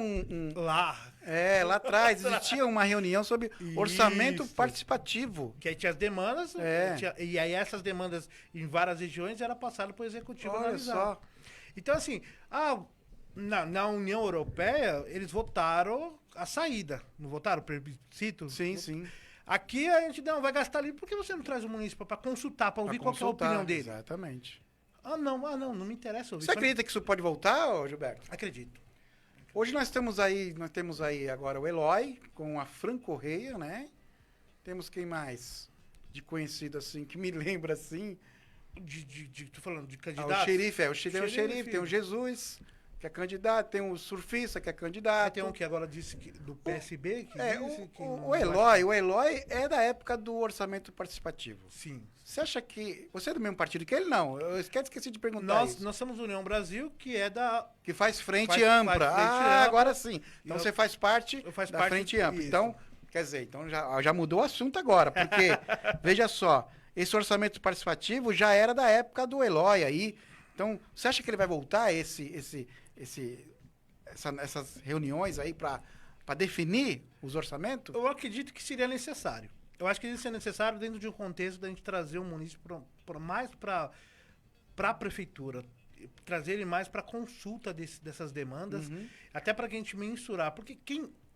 [SPEAKER 6] Lá.
[SPEAKER 5] lá atrás, existia uma reunião sobre orçamento
[SPEAKER 6] Isso.
[SPEAKER 5] participativo.
[SPEAKER 6] Que aí tinha as demandas,
[SPEAKER 5] É.
[SPEAKER 6] e aí essas demandas em várias regiões era passado para o executivo
[SPEAKER 5] Olha
[SPEAKER 6] analisar.
[SPEAKER 5] só.
[SPEAKER 6] Então, assim, na União Europeia, eles votaram a saída. Não votaram o plebiscito?
[SPEAKER 5] Sim, sim.
[SPEAKER 6] Aqui a gente não vai gastar ali. Por que você não traz o município para consultar, para ouvir
[SPEAKER 5] Pra
[SPEAKER 6] qual que é a
[SPEAKER 5] consultar,
[SPEAKER 6] opinião dele?
[SPEAKER 5] Exatamente.
[SPEAKER 6] Não me interessa ouvir.
[SPEAKER 5] Você acredita que isso pode voltar, ô Gilberto?
[SPEAKER 6] Acredito.
[SPEAKER 5] Hoje nós temos aí agora o Eloy com a Fran Correia, né? Temos quem mais de conhecido assim, que me lembra assim?
[SPEAKER 6] Tô falando de
[SPEAKER 5] O
[SPEAKER 6] candidato.
[SPEAKER 5] xerife, tem o xerife, tem o Jesus, que é candidato, tem o surfista, que é candidato.
[SPEAKER 6] Tem um que agora disse do PSB, que disse que não
[SPEAKER 5] o
[SPEAKER 6] vai-
[SPEAKER 5] Eloy é da época do orçamento participativo.
[SPEAKER 6] Sim.
[SPEAKER 5] Você acha que... Você é do mesmo partido que ele? Não. Eu esqueci de perguntar isso.
[SPEAKER 6] Nós somos União Brasil, que é da...
[SPEAKER 5] Que faz frente
[SPEAKER 6] Faz
[SPEAKER 5] ampla.
[SPEAKER 6] frente ampla.
[SPEAKER 5] Agora sim. Então
[SPEAKER 6] Eu-
[SPEAKER 5] você faz parte
[SPEAKER 6] eu faço
[SPEAKER 5] da
[SPEAKER 6] parte
[SPEAKER 5] frente
[SPEAKER 6] disso.
[SPEAKER 5] ampla. Então, quer dizer, então já mudou o assunto agora. Porque, veja só, esse orçamento participativo já era da época do Eloy aí. Então, você acha que ele vai voltar essas reuniões aí para definir os orçamentos?
[SPEAKER 6] Eu acredito que seria necessário. Eu acho que isso é necessário dentro de um contexto da gente trazer o município mais para a prefeitura. Trazer ele mais para consulta dessas demandas. Até para que a gente mensurar. Porque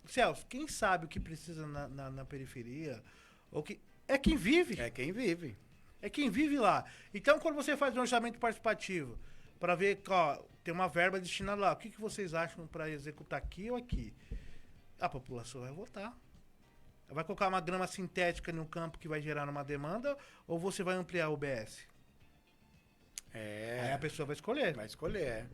[SPEAKER 6] Celso, quem sabe o que precisa na periferia, é quem vive.
[SPEAKER 5] É quem vive.
[SPEAKER 6] É quem vive lá. Então, quando você faz um orçamento participativo, para ver, tem uma verba destinada lá, o que vocês acham para executar aqui ou aqui? A população vai votar. Vai colocar uma grama sintética no campo que vai gerar uma demanda, ou você vai ampliar o UBS? Aí a pessoa vai escolher.
[SPEAKER 5] Vai escolher.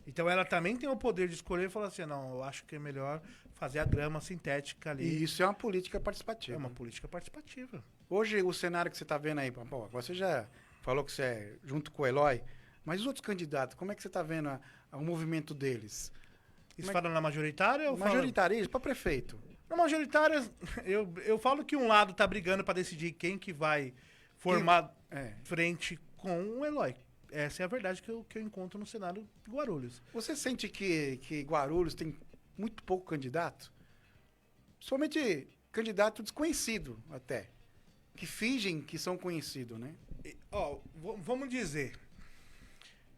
[SPEAKER 6] Então ela também tem o poder de escolher e falar assim, não, eu acho que é melhor fazer a grama sintética ali.
[SPEAKER 5] E isso é uma política participativa.
[SPEAKER 6] É uma política participativa.
[SPEAKER 5] Hoje, o cenário que você está vendo aí, bom, você já falou que você é junto com o Eloy, mas os outros candidatos, como é que você está vendo o movimento deles?
[SPEAKER 6] Isso fala na majoritária ou
[SPEAKER 5] Majoritarismo para prefeito.
[SPEAKER 6] Na majoritária, eu falo que um lado tá brigando para decidir quem que vai formar frente com o Eloy. Essa é a verdade que eu encontro no cenário de Guarulhos.
[SPEAKER 5] Você sente que Guarulhos tem muito pouco candidato? Somente candidato desconhecido até. Que fingem que são conhecidos, né?
[SPEAKER 6] Vamos dizer.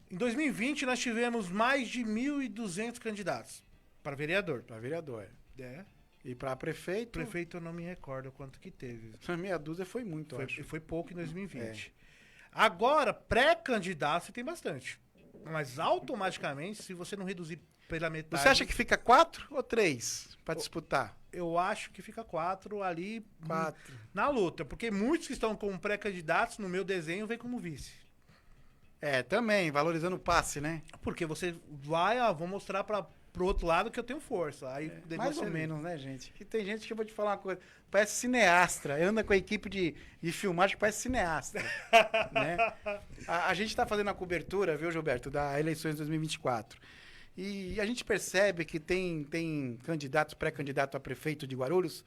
[SPEAKER 6] Em 2020 nós tivemos mais de 1.200 candidatos para vereador.
[SPEAKER 5] Para vereador. E para prefeito?
[SPEAKER 6] Prefeito eu não me recordo quanto que teve.
[SPEAKER 5] Meia dúzia foi muito, acho.
[SPEAKER 6] Foi pouco em 2020. Agora, pré-candidato você tem bastante. Mas automaticamente, se você não reduzir pela metade...
[SPEAKER 5] Você acha que fica 4 ou 3 para disputar?
[SPEAKER 6] Eu acho que fica 4 ali na luta. Porque muitos que estão como pré-candidatos, no meu desenho, vem como vice.
[SPEAKER 5] Também, valorizando o passe, né?
[SPEAKER 6] Porque você vai, vou mostrar pro outro lado que eu tenho força. Aí
[SPEAKER 5] mais ou menos, né, gente? Que tem gente que eu vou te falar uma coisa, parece cineasta, anda com a equipe de filmagem que parece cineasta, né? A gente está fazendo a cobertura, viu, Gilberto, das eleições de 2024. E a gente percebe que tem candidatos, pré-candidato a prefeito de Guarulhos,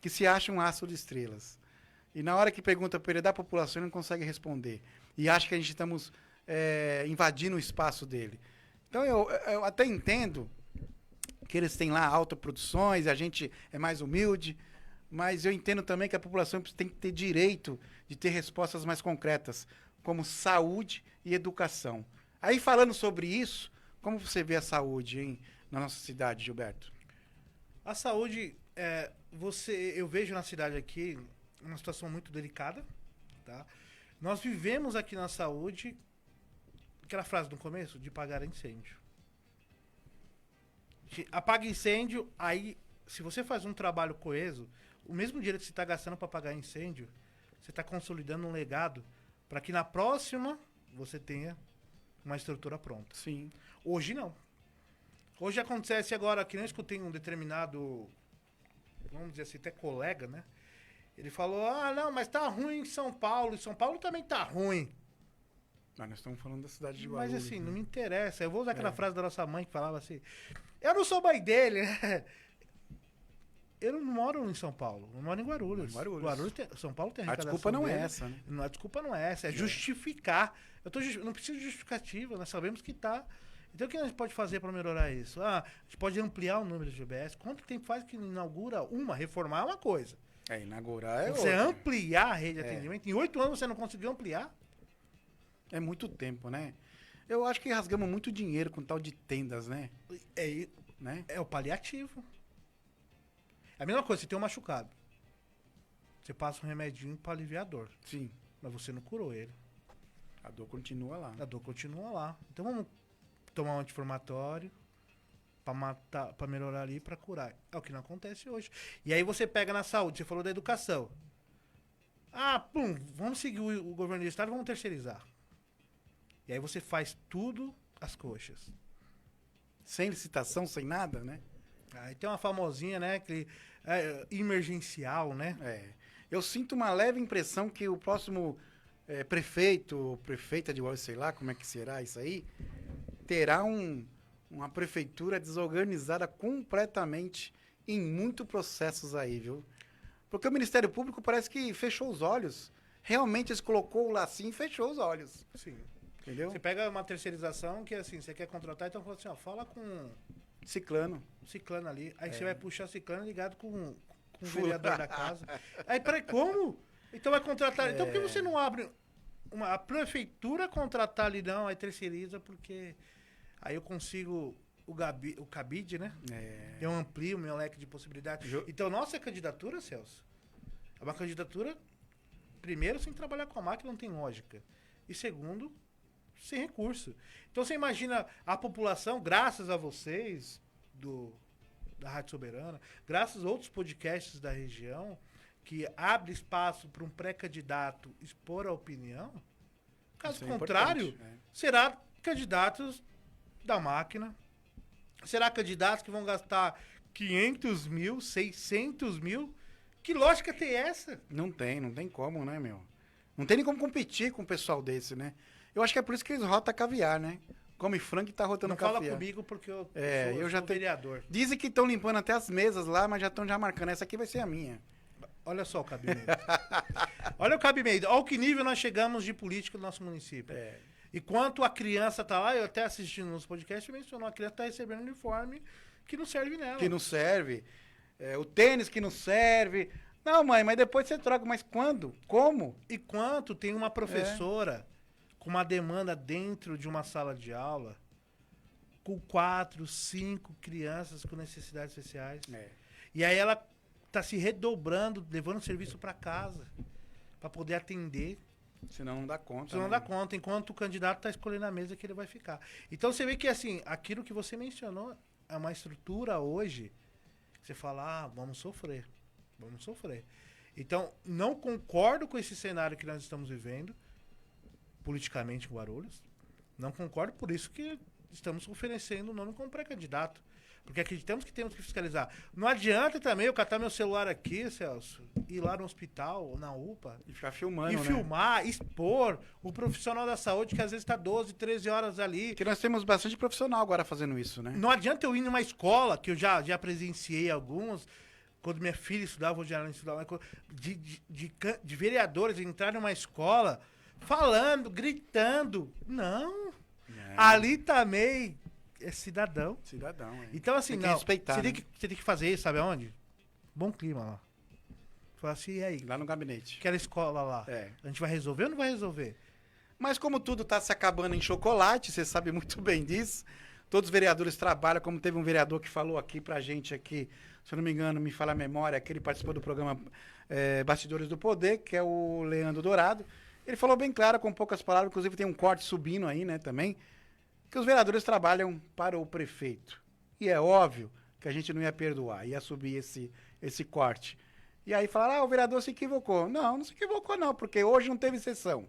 [SPEAKER 5] que se acham um aço de estrelas. E na hora que pergunta para ele da população, ele não consegue responder. E acha que a gente estamos invadindo o espaço dele. Então eu até entendo que eles têm lá autoproduções, a gente é mais humilde, mas eu entendo também que a população tem que ter direito de ter respostas mais concretas, como saúde e educação. Aí, falando sobre isso, como você vê a saúde, hein, na nossa cidade, Gilberto?
[SPEAKER 6] A saúde, eu vejo na cidade aqui uma situação muito delicada, tá? Nós vivemos aqui na saúde, aquela frase no começo, de pagar incêndio. Apaga incêndio, aí, se você faz um trabalho coeso, o mesmo dinheiro que você está gastando para apagar incêndio, você está consolidando um legado para que na próxima você tenha uma estrutura pronta.
[SPEAKER 5] Sim.
[SPEAKER 6] Hoje não. Hoje acontece agora, que nem eu escutei um determinado, vamos dizer assim, até colega, né? Ele falou, não, mas tá ruim em São Paulo, e São Paulo também tá ruim.
[SPEAKER 5] Mas nós estamos falando da cidade de Guarulhos.
[SPEAKER 6] Mas assim, não me interessa. Eu vou usar aquela frase da nossa mãe que falava assim, eu não sou mãe dele, né? Eu não moro em São Paulo, eu moro em Guarulhos. São Paulo tem
[SPEAKER 5] a desculpa não é essa, né?
[SPEAKER 6] A desculpa não é essa, é justificar. Não preciso de justificativa, nós sabemos que tá. Então o que a gente pode fazer para melhorar isso? A gente pode ampliar o número de GBS. Quanto tempo faz que inaugura reformar é uma coisa.
[SPEAKER 5] Inaugurar
[SPEAKER 6] você outra. Ampliar a rede de atendimento, em 8 anos você não conseguiu ampliar?
[SPEAKER 5] É muito tempo, né? Eu acho que rasgamos muito dinheiro com tal de tendas, né?
[SPEAKER 6] É o paliativo. É a mesma coisa, você tem um machucado. Você passa um remedinho para aliviar a dor.
[SPEAKER 5] Sim.
[SPEAKER 6] Mas você não curou ele.
[SPEAKER 5] A dor continua lá.
[SPEAKER 6] Então vamos tomar um anti-inflamatório para melhorar ali, para curar. É o que não acontece hoje. E aí você pega na saúde, você falou da educação. Vamos seguir o governo do estado, vamos terceirizar. E aí você faz tudo às coxas.
[SPEAKER 5] Sem licitação, sem nada, né?
[SPEAKER 6] Aí tem uma famosinha, né? Que emergencial, né?
[SPEAKER 5] Eu sinto uma leve impressão que o próximo prefeita de Guarulhos, sei lá como é que será isso aí, terá uma prefeitura desorganizada completamente em muitos processos aí, viu? Porque o Ministério Público parece que fechou os olhos. Realmente eles colocou o lacinho e fechou os olhos.
[SPEAKER 6] Sim.
[SPEAKER 5] Entendeu?
[SPEAKER 6] Você pega uma terceirização que assim, você quer contratar, então fala assim, fala com
[SPEAKER 5] Ciclano
[SPEAKER 6] ali. Aí você vai puxar Ciclano ligado com o vereador da casa. Aí, peraí, como? Então vai contratar. Então por que você não abre a prefeitura contratar ali, não, aí terceiriza, porque aí eu consigo o cabide, né? Eu amplio o meu leque de possibilidades. Então, nossa candidatura, Celso, é uma candidatura, primeiro, sem trabalhar com a máquina, não tem lógica. E segundo, sem recurso. Então você imagina a população, graças a vocês da Rádio Soberana, graças a outros podcasts da região, que abre espaço para um pré-candidato expor a opinião. Caso contrário, será candidatos da máquina, será candidatos que vão gastar 500 mil, 600 mil. Que lógica tem essa?
[SPEAKER 5] Não tem como, né, meu? Não tem nem como competir com um pessoal desse, né? Eu acho que é por isso que eles rotam caviar, né? Come frango e tá rotando caviar.
[SPEAKER 6] Não fala comigo porque eu
[SPEAKER 5] sou
[SPEAKER 6] vereador.
[SPEAKER 5] Dizem que estão limpando até as mesas lá, mas já estão marcando. Essa aqui vai ser a minha.
[SPEAKER 6] Olha só o cabimento. Olha o cabimento. Olha que nível nós chegamos de política no nosso município. E quanto a criança tá lá, eu até assistindo nos podcasts, mencionou, a criança tá recebendo um uniforme que não serve nela.
[SPEAKER 5] Que não serve. O tênis que não serve. Não, mãe, mas depois você troca. Mas quando? Como?
[SPEAKER 6] E quanto tem uma professora com uma demanda dentro de uma sala de aula com 4, 5 crianças com necessidades especiais. E aí ela tá se redobrando, levando o serviço para casa para poder atender.
[SPEAKER 5] Senão não dá conta.
[SPEAKER 6] Senão não dá conta, enquanto o candidato tá escolhendo a mesa que ele vai ficar. Então você vê que, assim, aquilo que você mencionou é uma estrutura hoje que você fala, vamos sofrer. Vamos sofrer. Então, não concordo com esse cenário que nós estamos vivendo, politicamente com Guarulhos. Não concordo, por isso que estamos oferecendo o nome como pré-candidato. Porque acreditamos que temos que fiscalizar. Não adianta também eu catar meu celular aqui, Celso, ir lá no hospital ou na UPA.
[SPEAKER 5] E ficar filmando,
[SPEAKER 6] E filmar, expor o profissional da saúde que às vezes está 12, 13 horas ali.
[SPEAKER 5] Porque nós temos bastante profissional agora fazendo isso, né?
[SPEAKER 6] Não adianta eu ir numa escola, que eu já presenciei alguns, quando minha filha estudava, hoje ela não estudava, de vereadores entrarem numa escola falando, gritando. Não. Ali também é cidadão.
[SPEAKER 5] Cidadão,
[SPEAKER 6] Então, assim,
[SPEAKER 5] tem que
[SPEAKER 6] não.
[SPEAKER 5] respeitar,
[SPEAKER 6] Você
[SPEAKER 5] né?
[SPEAKER 6] tem que fazer isso, sabe aonde? Bom clima lá. Fala assim, e aí?
[SPEAKER 5] Lá no gabinete.
[SPEAKER 6] Aquela escola lá. A gente vai resolver ou não vai resolver?
[SPEAKER 5] Mas como tudo tá se acabando em chocolate, você sabe muito bem disso. Todos os vereadores trabalham, como teve um vereador que falou aqui pra gente aqui, se eu não me engano, me fala a memória, que ele participou do programa Bastidores do Poder, que é o Leandro Dourado. Ele falou bem claro, com poucas palavras, inclusive tem um corte subindo aí, né, também, que os vereadores trabalham para o prefeito. E é óbvio que a gente não ia perdoar, ia subir esse corte. E aí falaram, o vereador se equivocou. Não se equivocou não, porque hoje não teve sessão.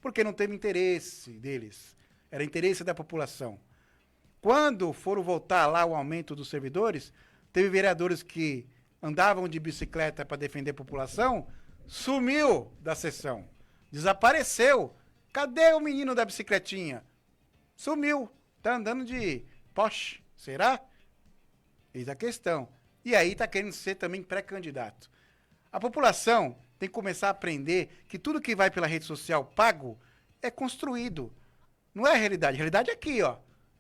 [SPEAKER 5] Porque não teve interesse deles. Era interesse da população. Quando foram votar lá o aumento dos servidores, teve vereadores que andavam de bicicleta para defender a população, sumiu da sessão. Desapareceu. Cadê o menino da bicicletinha? Sumiu. Tá andando de Porsche. Será? Eis a questão. E aí tá querendo ser também pré-candidato. A população tem que começar a aprender que tudo que vai pela rede social pago é construído. Não é a realidade. A realidade é aqui, ó.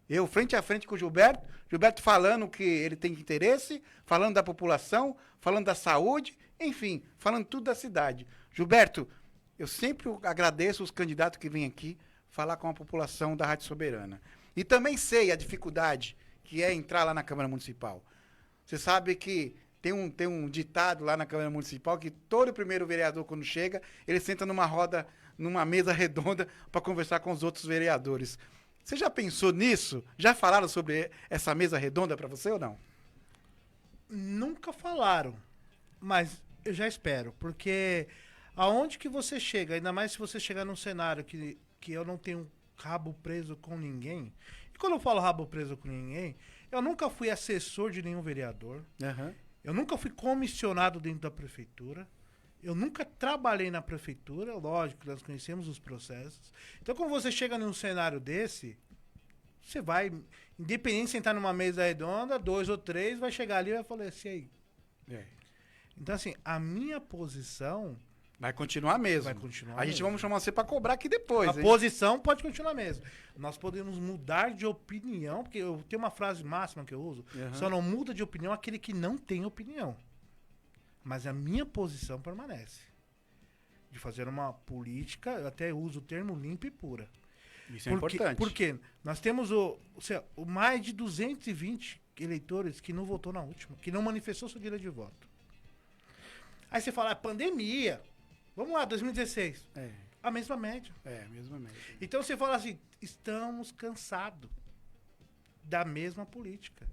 [SPEAKER 5] Eu, frente a frente com o Gilberto falando que ele tem interesse, falando da população, falando da saúde, enfim, falando tudo da cidade. Gilberto, eu sempre agradeço os candidatos que vêm aqui falar com a população da Rádio Soberana. E também sei a dificuldade que é entrar lá na Câmara Municipal. Você sabe que tem um ditado lá na Câmara Municipal que todo primeiro vereador, quando chega, ele senta numa roda, numa mesa redonda para conversar com os outros vereadores. Você já pensou nisso? Já falaram sobre essa mesa redonda para você ou não?
[SPEAKER 6] Nunca falaram, mas eu já espero, porque aonde que você chega, ainda mais se você chegar num cenário que eu não tenho rabo preso com ninguém, e quando eu falo rabo preso com ninguém, eu nunca fui assessor de nenhum vereador, eu nunca fui comissionado dentro da prefeitura, eu nunca trabalhei na prefeitura, lógico, nós conhecemos os processos. Então, quando você chega num cenário desse, você vai, independente de sentar numa mesa redonda, 2 ou 3, vai chegar ali e vai falar assim, aí. Então, assim, a minha posição...
[SPEAKER 5] Vai continuar mesmo.
[SPEAKER 6] Vai continuar
[SPEAKER 5] a gente
[SPEAKER 6] mesmo.
[SPEAKER 5] vamos chamar você para cobrar aqui depois.
[SPEAKER 6] A posição pode continuar mesmo. Nós podemos mudar de opinião, porque eu tenho uma frase máxima que eu uso, só não muda de opinião aquele que não tem opinião. Mas a minha posição permanece. De fazer uma política, eu até uso o termo limpa e pura.
[SPEAKER 5] Isso é importante.
[SPEAKER 6] Porque nós temos o mais de 220 eleitores que não votou na última, que não manifestou seu direito de voto. Aí você fala, pandemia. Vamos lá, 2016. A mesma média.
[SPEAKER 5] A mesma média.
[SPEAKER 6] Então você fala assim, estamos cansados da mesma política.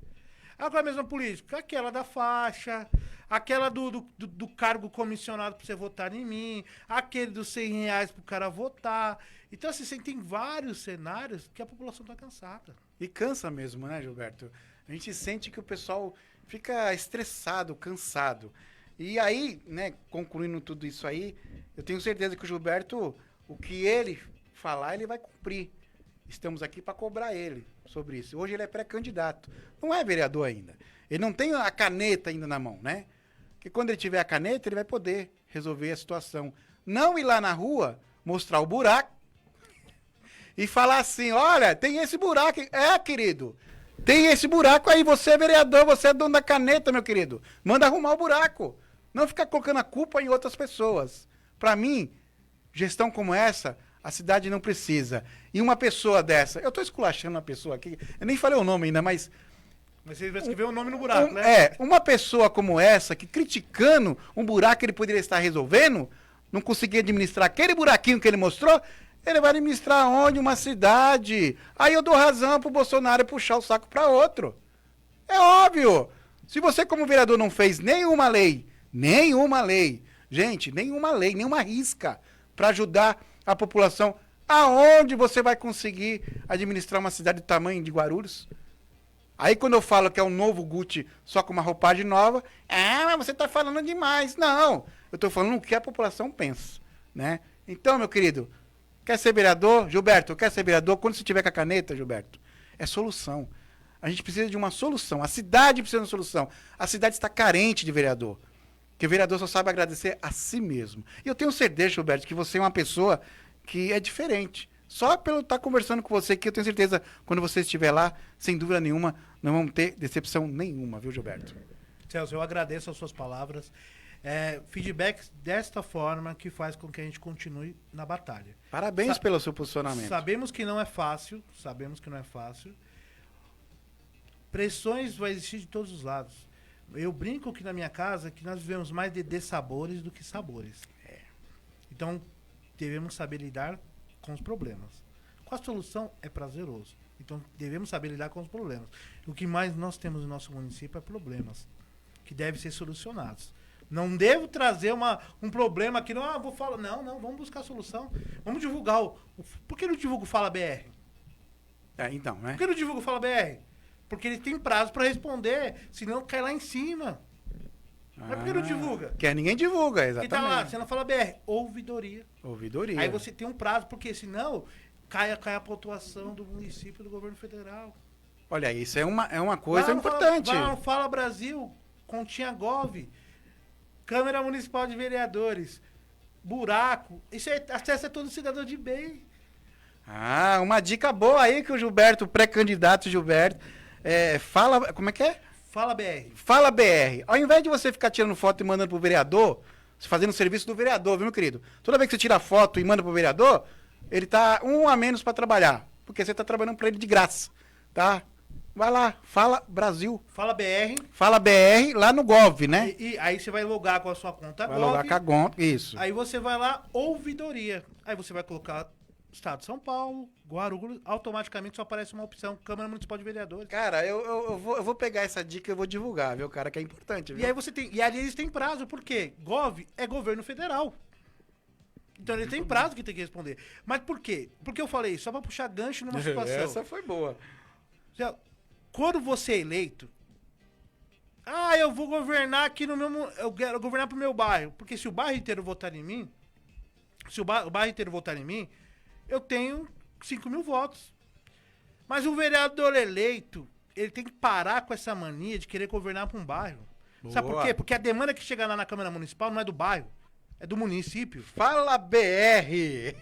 [SPEAKER 6] Agora a mesma política, aquela da faixa, aquela do cargo comissionado para você votar em mim, aquele dos R$100 pro cara votar. Então, assim, você tem vários cenários que a população tá cansada.
[SPEAKER 5] E cansa mesmo, né, Gilberto? A gente sente que o pessoal fica estressado, cansado. E aí, né, concluindo tudo isso aí, eu tenho certeza que o Gilberto, o que ele falar, ele vai cumprir. Estamos aqui para cobrar ele sobre isso. Hoje ele é pré-candidato. Não é vereador ainda. Ele não tem a caneta ainda na mão, né? que quando ele tiver a caneta, ele vai poder resolver a situação. Não ir lá na rua, mostrar o buraco e falar assim, olha, tem esse buraco. Querido, tem esse buraco aí, você é vereador, você é dono da caneta, meu querido. Manda arrumar o buraco. Não ficar colocando a culpa em outras pessoas. Para mim, gestão como essa, a cidade não precisa. E uma pessoa dessa, eu tô esculachando uma pessoa aqui, eu nem falei o nome ainda, mas
[SPEAKER 6] você vai escrever o nome no buraco, né?
[SPEAKER 5] Uma pessoa como essa, que criticando um buraco que ele poderia estar resolvendo, não conseguia administrar aquele buraquinho que ele mostrou, ele vai administrar onde? Uma cidade. Aí eu dou razão pro Bolsonaro puxar o saco para outro. É óbvio. Se você como vereador não fez nenhuma lei, gente, nenhuma risca para ajudar a população, aonde você vai conseguir administrar uma cidade do tamanho de Guarulhos? Aí quando eu falo que é um novo Gucci só com uma roupagem nova, mas você tá falando demais. Não, eu tô falando o que a população pensa, né? Então, meu querido, quer ser vereador? Gilberto, quer ser vereador? Quando você tiver com a caneta, Gilberto, é solução. A gente precisa de uma solução. A cidade precisa de uma solução. A cidade está carente de vereador. Porque o vereador só sabe agradecer a si mesmo. E eu tenho certeza, Gilberto, que você é uma pessoa que é diferente. Só pelo estar conversando com você, que eu tenho certeza, quando você estiver lá, sem dúvida nenhuma, não vamos ter decepção nenhuma, viu, Gilberto?
[SPEAKER 6] Celso, eu agradeço as suas palavras. Feedback desta forma que faz com que a gente continue na batalha.
[SPEAKER 5] Parabéns pelo seu posicionamento.
[SPEAKER 6] Sabemos que não é fácil. Pressões vai existir de todos os lados. Eu brinco que na minha casa que nós vivemos mais de dessabores do que sabores. Então, devemos saber lidar com os problemas. Com a solução é prazeroso. Então, devemos saber lidar com os problemas. O que mais nós temos no nosso município é problemas que devem ser solucionados. Não devo trazer um problema que não, vou falar. Não, vamos buscar a solução. Vamos divulgar por que não divulgo Fala BR?
[SPEAKER 5] Então, né?
[SPEAKER 6] Por que não divulgo Fala BR? Porque ele tem prazo para responder, senão cai lá em cima. Mas por que não divulga?
[SPEAKER 5] Porque ninguém divulga, exatamente.
[SPEAKER 6] E tá lá, você não fala BR, ouvidoria.
[SPEAKER 5] Ouvidoria.
[SPEAKER 6] Aí você tem um prazo, porque senão cai a pontuação do município e do governo federal.
[SPEAKER 5] Olha, isso é uma coisa importante.
[SPEAKER 6] Fala Brasil, continha Gov, Câmara Municipal de Vereadores, buraco, isso acessa todo cidadão de bem.
[SPEAKER 5] Uma dica boa aí que o Gilberto, pré-candidato Gilberto, fala, como é que é?
[SPEAKER 6] Fala BR.
[SPEAKER 5] Fala BR. Ao invés de você ficar tirando foto e mandando pro vereador, você fazendo o serviço do vereador, viu, meu querido? Toda vez que você tira foto e manda pro vereador, ele tá um a menos para trabalhar, porque você tá trabalhando para ele de graça, tá? Vai lá, Fala Brasil.
[SPEAKER 6] Fala BR.
[SPEAKER 5] Fala BR lá no Gov, né?
[SPEAKER 6] E aí você vai logar com a sua conta
[SPEAKER 5] Gov. Vai logar com a conta, isso.
[SPEAKER 6] Aí você vai lá, ouvidoria. Aí você vai colocar Estado de São Paulo, Guarulhos, automaticamente só aparece uma opção, Câmara Municipal de Vereadores.
[SPEAKER 5] Cara, eu vou pegar essa dica e eu vou divulgar, viu, cara, que é importante. Viu?
[SPEAKER 6] E aí você tem, e ali eles têm prazo, por quê? Gov é governo federal. Então ele tem prazo que tem que responder. Mas por quê? Porque eu falei, só pra puxar gancho numa situação.
[SPEAKER 5] Essa foi boa.
[SPEAKER 6] Quando você é eleito, eu vou governar aqui no meu... Eu quero governar pro meu bairro. Porque se o bairro inteiro votar em mim, eu tenho 5.000 votos. Mas o vereador eleito, ele tem que parar com essa mania de querer governar para um bairro. Boa. Sabe por quê? Porque a demanda que chega lá na Câmara Municipal não é do bairro, é do município.
[SPEAKER 5] Fala BR!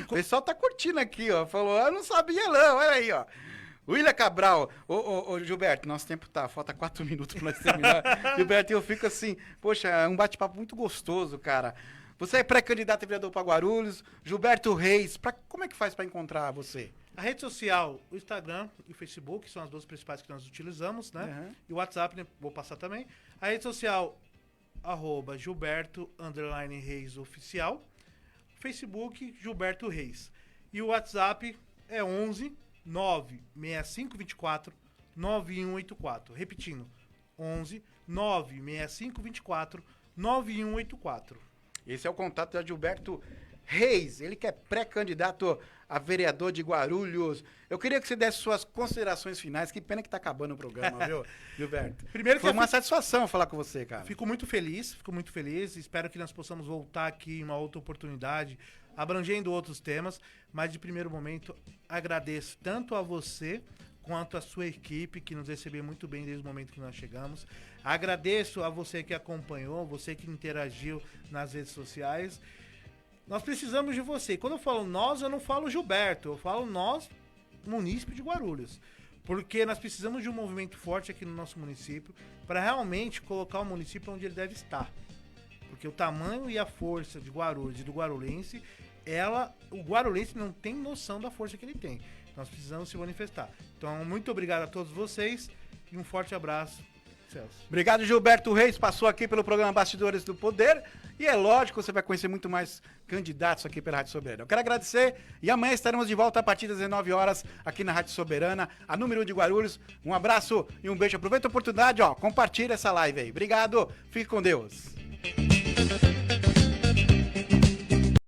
[SPEAKER 5] O pessoal tá curtindo aqui, ó. Falou, eu não sabia não, olha aí, ó. William Cabral, ô Gilberto, nosso tempo falta 4 minutos pra nós terminar. Gilberto, eu fico assim, poxa, é um bate-papo muito gostoso, cara. Você é pré-candidato a vereador para Guarulhos, Gilberto Reis, como é que faz para encontrar você?
[SPEAKER 6] A rede social, o Instagram e o Facebook, são as duas principais que nós utilizamos, né? Uhum. E o WhatsApp, né? Vou passar também. A rede social, @Gilberto_Reis Oficial. Facebook, Gilberto Reis. E o WhatsApp é 11 96524 9184. Repetindo, 11 96524 9184.
[SPEAKER 5] Esse é o contato de Gilberto Reis, ele que é pré-candidato a vereador de Guarulhos. Eu queria que você desse suas considerações finais. Que pena que tá acabando o programa, viu, Gilberto?
[SPEAKER 6] Primeiro
[SPEAKER 5] foi uma satisfação falar com você, cara.
[SPEAKER 6] Fico muito feliz. Espero que nós possamos voltar aqui em uma outra oportunidade, abrangendo outros temas. Mas, de primeiro momento, agradeço tanto a você quanto a sua equipe, que nos recebeu muito bem desde o momento que nós chegamos. Agradeço a você que acompanhou, você que interagiu nas redes sociais. Nós precisamos de você. E quando eu falo nós, eu não falo Gilberto, eu falo nós, munícipe de Guarulhos. Porque nós precisamos de um movimento forte aqui no nosso município para realmente colocar o município onde ele deve estar. Porque o tamanho e a força de Guarulhos e do guarulense, o guarulense não tem noção da força que ele tem. Nós precisamos se manifestar. Então, muito obrigado a todos vocês e um forte abraço. Celso.
[SPEAKER 5] Obrigado, Gilberto Reis, passou aqui pelo programa Bastidores do Poder, e é lógico, você vai conhecer muito mais candidatos aqui pela Rádio Soberana. Eu quero agradecer, e amanhã estaremos de volta a partir das 19 horas aqui na Rádio Soberana, a número 1 de Guarulhos. Um abraço e um beijo. Aproveita a oportunidade, compartilha essa live aí. Obrigado, fique com Deus.